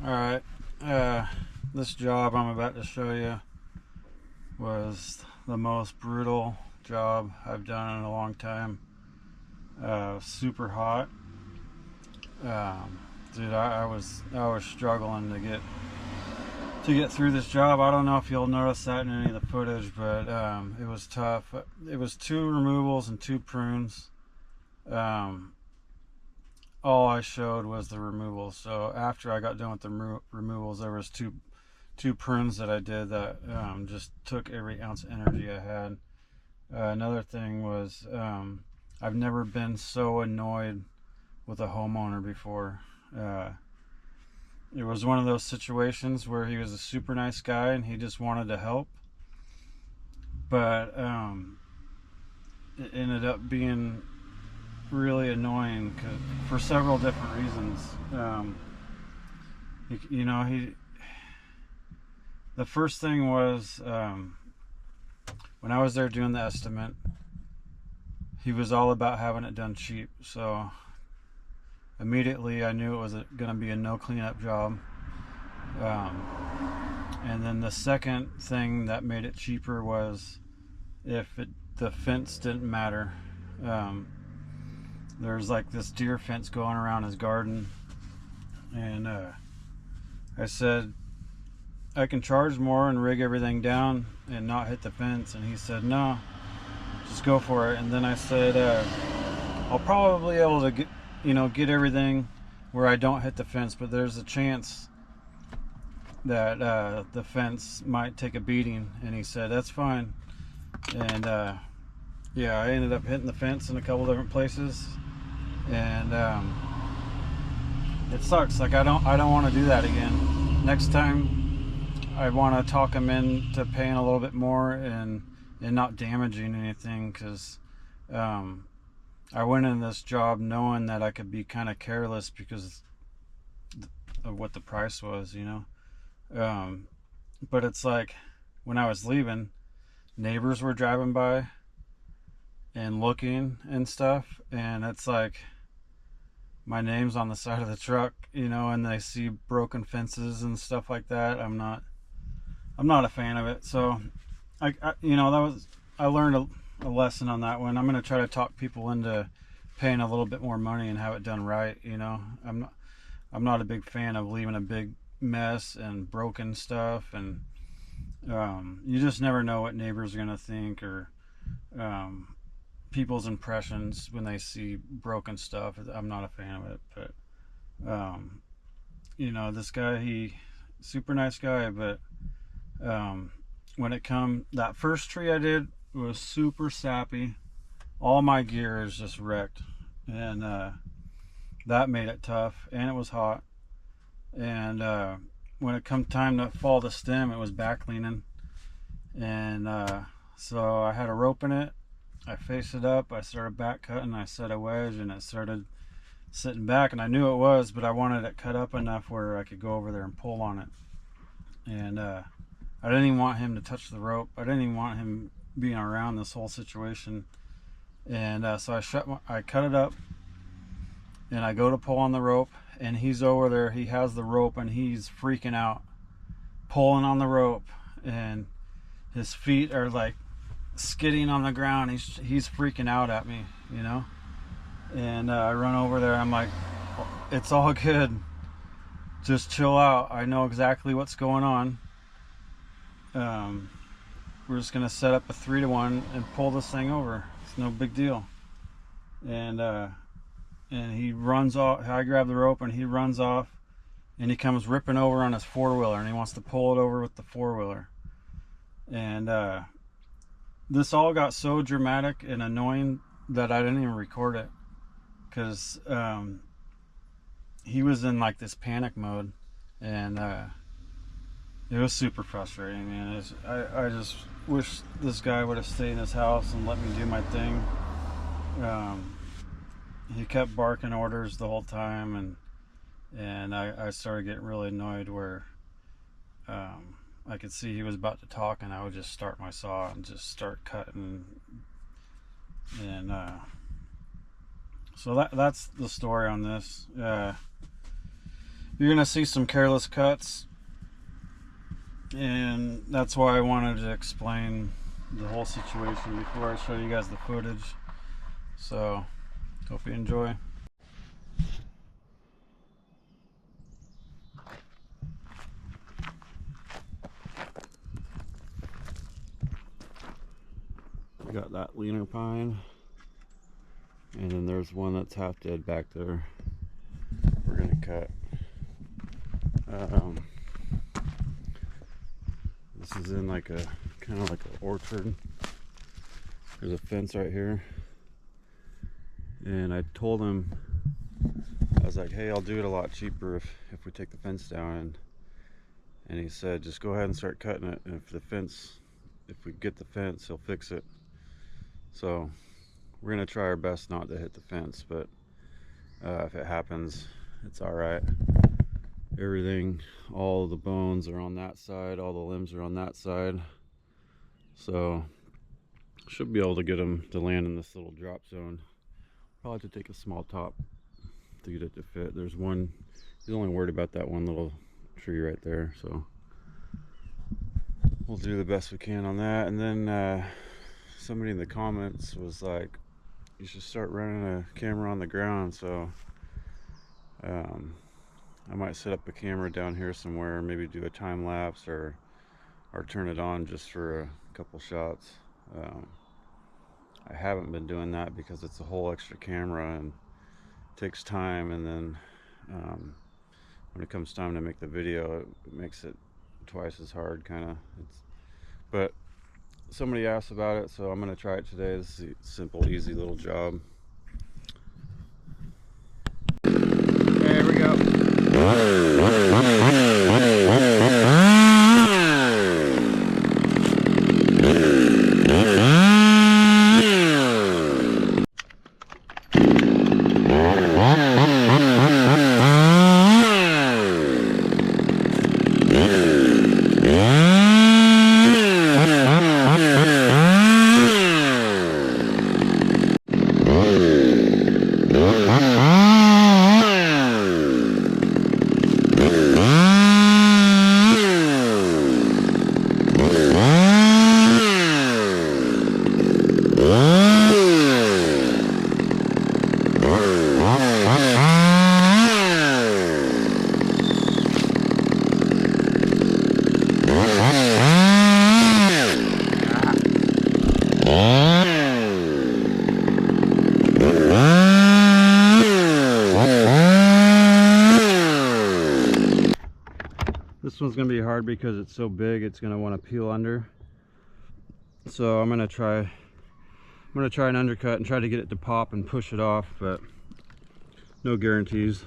Alright, this job I'm about to show you was the most brutal job I've done in a long time. Super hot. Dude, I was struggling to get through this job. I don't know if you'll notice that in any of the footage, but it was tough. It was 2 removals and 2 prunes. All I showed was the removals. So after I got done with the removals, there was two prunes that I did that just took every ounce of energy I had. Another thing was I've never been so annoyed with a homeowner before. It was one of those situations where he was a super nice guy and he just wanted to help, but it ended up being really annoying for several different reasons. The first thing was when I was there doing the estimate, he was all about having it done cheap. So immediately I knew it was going to be a no cleanup job. And then the second thing that made it cheaper was the fence didn't matter. There's like this deer fence going around his garden, and I said I can charge more and rig everything down and not hit the fence, and he said no, just go for it. And then I said I'll probably be able to get everything where I don't hit the fence, but there's a chance that the fence might take a beating. And he said that's fine. And yeah, I ended up hitting the fence in a couple different places, and it sucks. Like I don't want to do that again. Next time I want to talk him into paying a little bit more and not damaging anything, because I went in this job knowing that I could be kind of careless because of what the price was, but it's like when I was leaving, neighbors were driving by and looking and stuff, and it's like my name's on the side of the truck, and they see broken fences and stuff like that. I'm not a fan of it. So I learned a lesson on that one. I'm going to try to talk people into paying a little bit more money and have it done right. I'm not a big fan of leaving a big mess and broken stuff, and you just never know what neighbors are going to think, or people's impressions when they see broken stuff. I'm not a fan of it, but this guy, he super nice guy, but when it come, that first tree I did was super sappy. All my gear is just wrecked, and that made it tough, and it was hot. And when it come time to fall the stem, it was back leaning, and so I had a rope in it. I faced it up, I started back cutting, I set a wedge, and it started sitting back, and I knew it was, but I wanted it cut up enough where I could go over there and pull on it. And I didn't even want him to touch the rope. I didn't even want him being around this whole situation. And so I cut it up, and I go to pull on the rope, and he's over there, he has the rope, and he's freaking out, pulling on the rope, and his feet are like skidding on the ground. He's freaking out at me, and I run over there. I'm like, it's all good, just chill out, I know exactly what's going on. We're just gonna set up a 3-to-1 and pull this thing over. It's no big deal. And he runs off. I grab the rope and he runs off, and he comes ripping over on his 4-wheeler, and he wants to pull it over with the 4-wheeler. And this all got so dramatic and annoying that I didn't even record it, because he was in like this panic mode, and it was super frustrating, man. I just wish this guy would have stayed in his house and let me do my thing. He kept barking orders the whole time, and I started getting really annoyed where I could see he was about to talk, and I would just start my saw and just start cutting. And so that's the story on this. you're gonna see some careless cuts, and that's why I wanted to explain the whole situation before I show you guys the footage. So hope you enjoy. We got that leaner pine, and then there's one that's half dead back there. We're gonna cut. This is in like a kind of like an orchard. There's a fence right here, and I told him, I was like, hey, I'll do it a lot cheaper if we take the fence down, and he said just go ahead and start cutting it, and if we get the fence, he'll fix it. So we're gonna try our best not to hit the fence, but if it happens, it's all right. Everything, all the bones are on that side, all the limbs are on that side, so should be able to get them to land in this little drop zone. Probably have to take a small top to get it to fit. There's one, he's only worried about that one little tree right there, so we'll do the best we can on that. And then somebody in the comments was like, you should start running a camera on the ground, so I might set up a camera down here somewhere, maybe do a time lapse or turn it on just for a couple shots. I haven't been doing that because it's a whole extra camera and it takes time, and then when it comes time to make the video, it makes it twice as hard, kind of. But somebody asked about it, so I'm going to try it today. This is a simple, easy little job. There we go. This one's gonna be hard because it's so big, it's gonna want to peel under. So I'm gonna try an undercut and try to get it to pop and push it off, but no guarantees.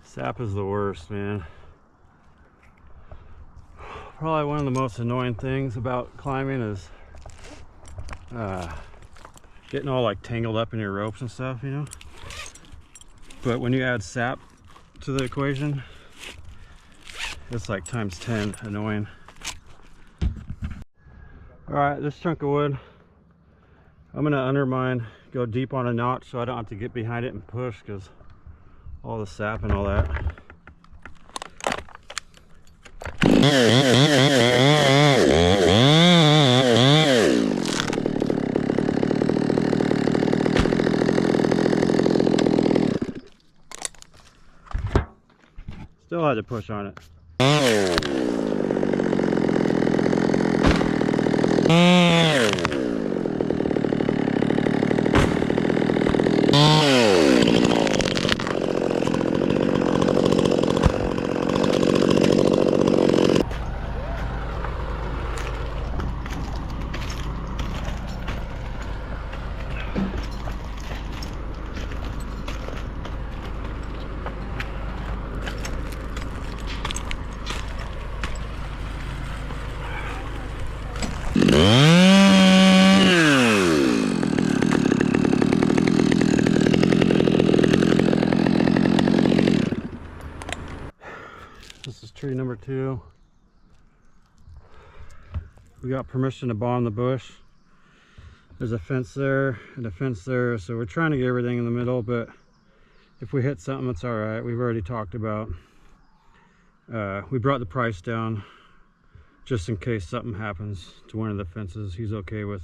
Sap is the worst, man. Probably one of the most annoying things about climbing is getting all like tangled up in your ropes and stuff, you know. But when you add sap to the equation, it's like times 10 annoying. All right, this chunk of wood, I'm gonna undermine, go deep on a notch so I don't have to get behind it and push, because all the sap and all that. Still had to push on it. This is tree number 2. We got permission to bomb the bush. There's a fence there and a fence there, so we're trying to get everything in the middle, but if we hit something, it's all right. We've already talked about, we brought the price down just in case something happens to one of the fences. He's okay with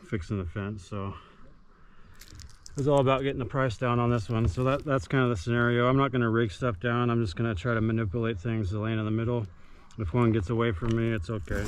fixing the fence, so it was all about getting the price down on this one. So that's kind of the scenario. I'm not going to rig stuff down. I'm just going to try to manipulate things to land in the middle. If one gets away from me, it's okay.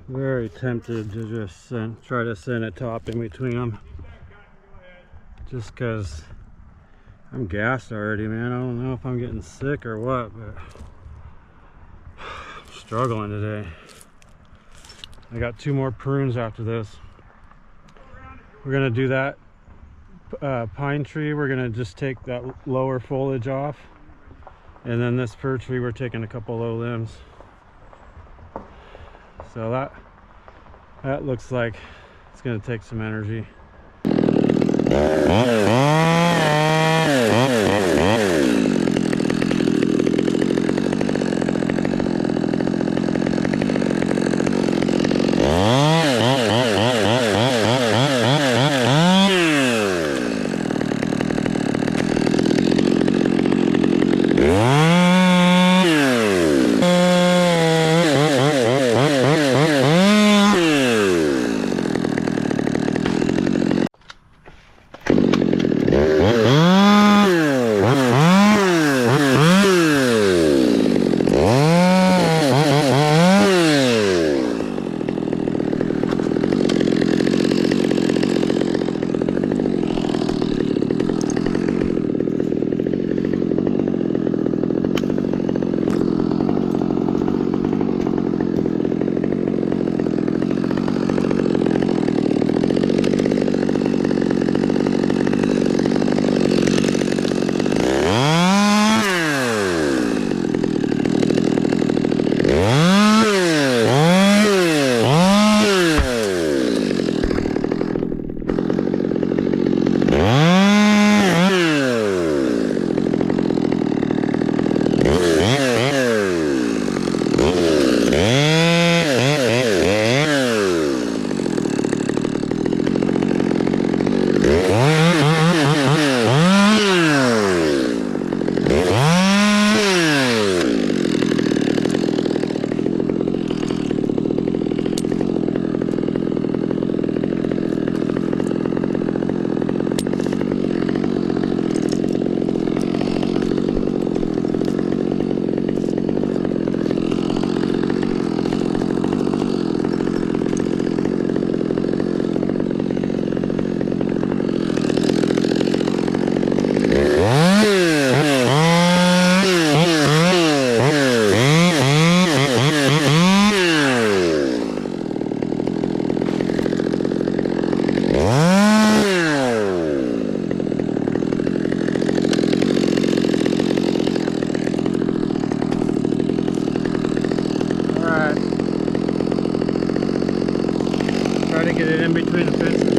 Very tempted to just try to send a top in between them, just because I'm gassed already, man. I don't know if I'm getting sick or what, but I'm struggling today. I got 2 more prunes after this. We're gonna do that pine tree. We're gonna just take that lower foliage off, and then this fir tree, we're taking a couple low limbs. So That looks like it's going to take some energy. Try to get it in between the fences.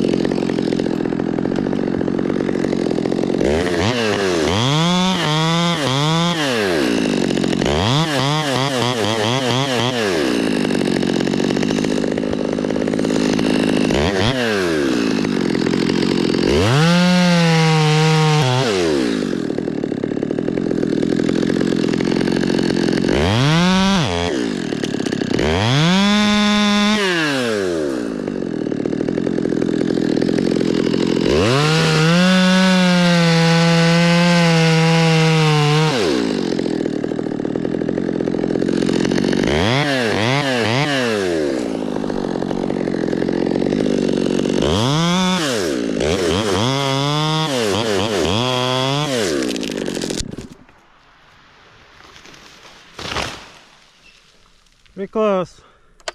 Pretty close. I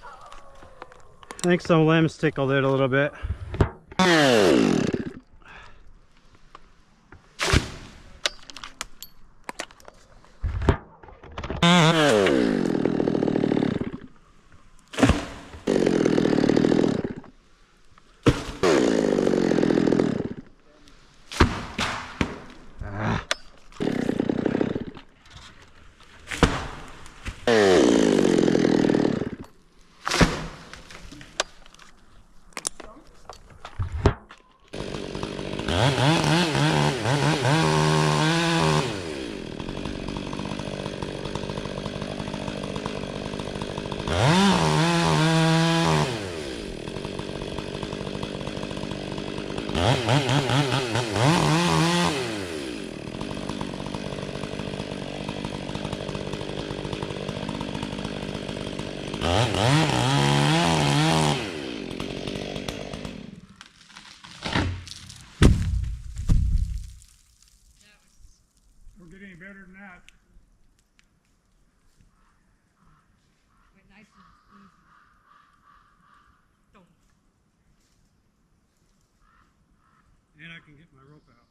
think some limbs tickled it a little bit. Don't get any better than that. Went nice and easy. Don't. And I can get my rope out.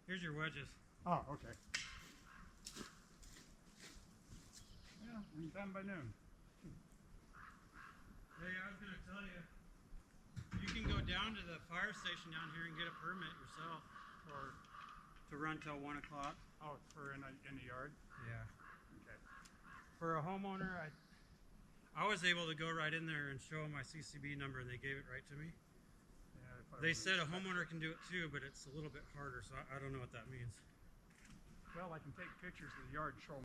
Here's your wedges. Oh, okay. Yeah, we can time by noon. yeah, I was gonna tell you. You can go down to the fire station down here and get a permit yourself, or to run till 1 o'clock. Oh, for in the yard? Yeah. Okay. For a homeowner, I was able to go right in there and show them my CCB number, and they gave it right to me. Yeah, if I They wanted said to a check. homeowner can do it too, but it's a little bit harder, so I don't know what that means. Well, I can take pictures of the yard and show them